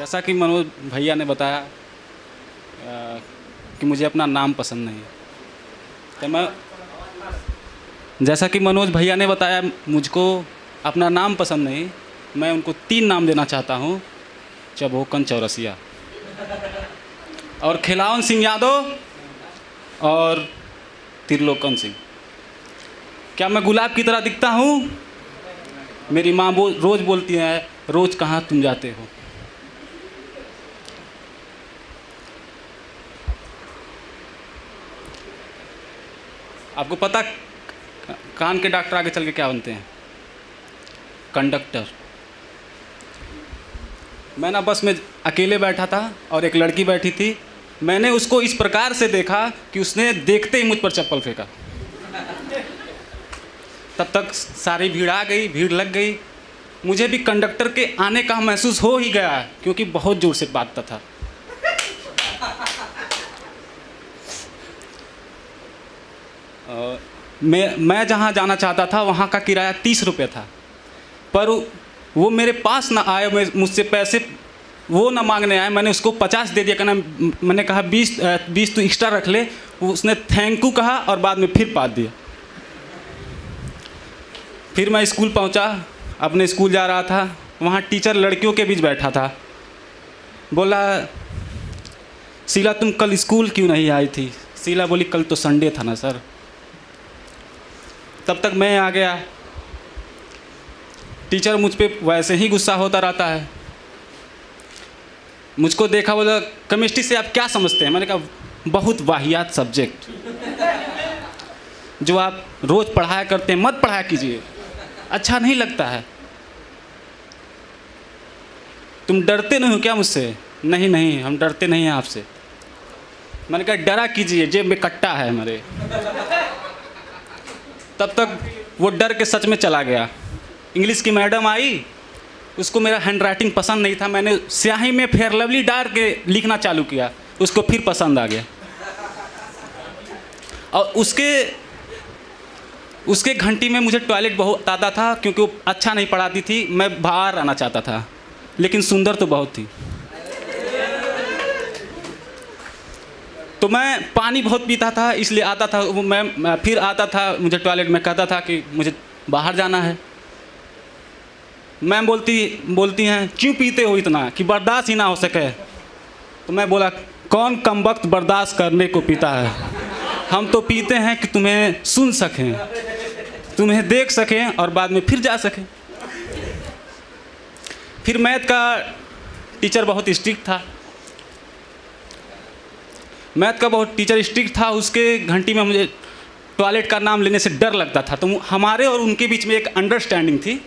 जैसा कि मनोज भैया ने बताया कि मुझे अपना नाम पसंद नहीं है, तो मैं जैसा कि मनोज भैया ने बताया मुझको अपना नाम पसंद नहीं, मैं उनको 3 नाम देना चाहता हूँ। चबोकन चौरसिया और खिलावन सिंह यादव और त्रिलोकन सिंह। क्या मैं गुलाब की तरह दिखता हूँ? मेरी माँ रोज़ बोलती है, रोज़ कहाँ तुम जाते हो। आपको पता कान के डॉक्टर आगे चल के क्या बनते हैं? कंडक्टर। मैं ना बस में अकेले बैठा था और एक लड़की बैठी थी। मैंने उसको इस प्रकार से देखा कि उसने देखते ही मुझ पर चप्पल फेंका। तब तक सारी भीड़ आ गई, भीड़ लग गई। मुझे भी कंडक्टर के आने का महसूस हो ही गया क्योंकि बहुत ज़ोर से बाजता था। मैं जहाँ जाना चाहता था वहाँ का किराया 30 रुपये था, पर वो मेरे पास ना आए, मुझसे पैसे वो ना मांगने आए। मैंने उसको 50 दे दिया, कहना मैंने कहा 20 तो एक्स्ट्रा रख ले। उसने थैंक यू कहा और बाद में फिर पाद दिया। फिर मैं स्कूल पहुंचा, अपने स्कूल जा रहा था। वहाँ टीचर लड़कियों के बीच बैठा था। बोला, शीला तुम कल स्कूल क्यों नहीं आई थी? शीला बोली, कल तो संडे था ना सर। तब तक मैं आ गया। टीचर मुझ पे वैसे ही गुस्सा होता रहता है। मुझको देखा, बोला केमिस्ट्री से आप क्या समझते हैं? मैंने कहा बहुत वाहियात सब्जेक्ट जो आप रोज़ पढ़ाया करते हैं, मत पढ़ाया कीजिए, अच्छा नहीं लगता है। तुम डरते नहीं हो क्या मुझसे? नहीं नहीं, हम डरते नहीं हैं आपसे। मैंने कहा डरा कीजिए, जेब में कट्टा है हमारे। तब तक वो डर के सच में चला गया। इंग्लिश की मैडम आई, उसको मेरा हैंडराइटिंग पसंद नहीं था। मैंने स्याही में फेयर लवली डाल के लिखना चालू किया, उसको फिर पसंद आ गया। और उसके घंटी में मुझे टॉयलेट बहुत आता था क्योंकि वो अच्छा नहीं पढ़ाती थी। मैं बाहर आना चाहता था, लेकिन सुंदर तो बहुत थी। तो मैं पानी बहुत पीता था, इसलिए आता था। मैं फिर आता था मुझे टॉयलेट में, कहता था कि मुझे बाहर जाना है। मैम बोलती हैं क्यों पीते हो इतना कि बर्दाश्त ही ना हो सके? तो मैं बोला, कौन कमबख्त बर्दाश्त करने को पीता है? हम तो पीते हैं कि तुम्हें सुन सकें, तुम्हें देख सकें और बाद में फिर जा सकें। फिर मैथ का टीचर बहुत स्ट्रिक्ट था। मैथ का बहुत टीचर स्ट्रिक्ट था। उसके घंटी में मुझे टॉयलेट का नाम लेने से डर लगता था। तो हमारे और उनके बीच में एक अंडरस्टैंडिंग थी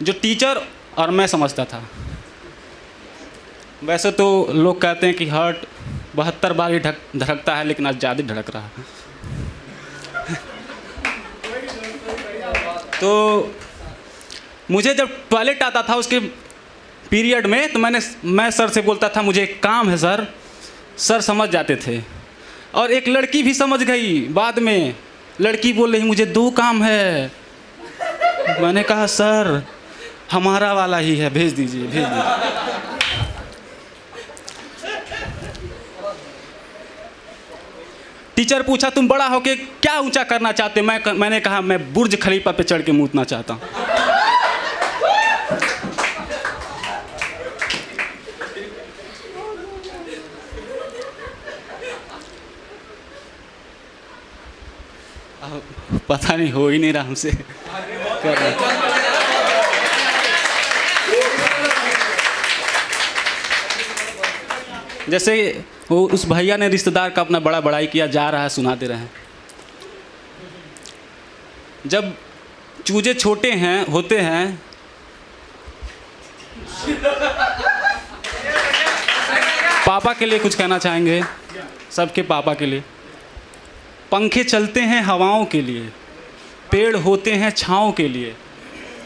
जो टीचर और मैं समझता था। वैसे तो लोग कहते हैं कि हार्ट 72 बार ही धड़कता है, लेकिन आज ज़्यादा धड़क रहा है। तो मुझे जब टॉयलेट आता था उसके पीरियड में, तो मैं सर से बोलता था मुझे एक काम है सर। सर समझ जाते थे और एक लड़की भी समझ गई। बाद में लड़की बोल रही मुझे 2 काम है। मैंने कहा सर हमारा वाला ही है, भेज दीजिए। टीचर पूछा तुम बड़ा होके क्या ऊंचा करना चाहते? मैंने कहा मैं बुर्ज खलीफा पे चढ़ के मूतना चाहता हूँ। पता नहीं, हो ही नहीं रहा हमसे। जैसे वो उस भैया ने रिश्तेदार का अपना बड़ा बड़ाई किया, जा रहा है सुनाते रहे। जब चूजे छोटे होते हैं पापा के लिए कुछ कहना चाहेंगे, सबके पापा के लिए। पंखे चलते हैं हवाओं के लिए, पेड़ होते हैं छाँव के लिए।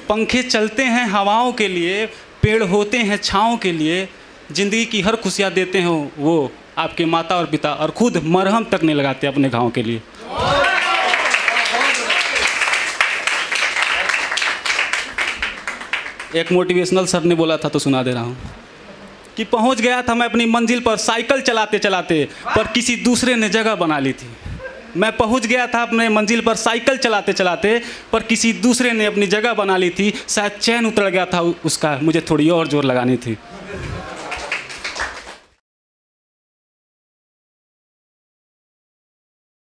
पंखे चलते हैं हवाओं के लिए, पेड़ होते हैं छाँव के लिए। ज़िंदगी की हर खुशियाँ देते हैं वो आपके माता और पिता, और खुद मरहम तक नहीं लगाते अपने घावों के लिए। एक मोटिवेशनल सर ने बोला था तो सुना दे रहा हूँ। कि पहुंच गया था मैं अपनी मंजिल पर साइकिल चलाते चलाते, पर किसी दूसरे ने जगह बना ली थी। मैं पहुंच गया था अपने मंजिल पर साइकिल चलाते चलाते, पर किसी दूसरे ने अपनी जगह बना ली थी। शायद चैन उतर गया था उसका, मुझे थोड़ी और जोर लगानी थी।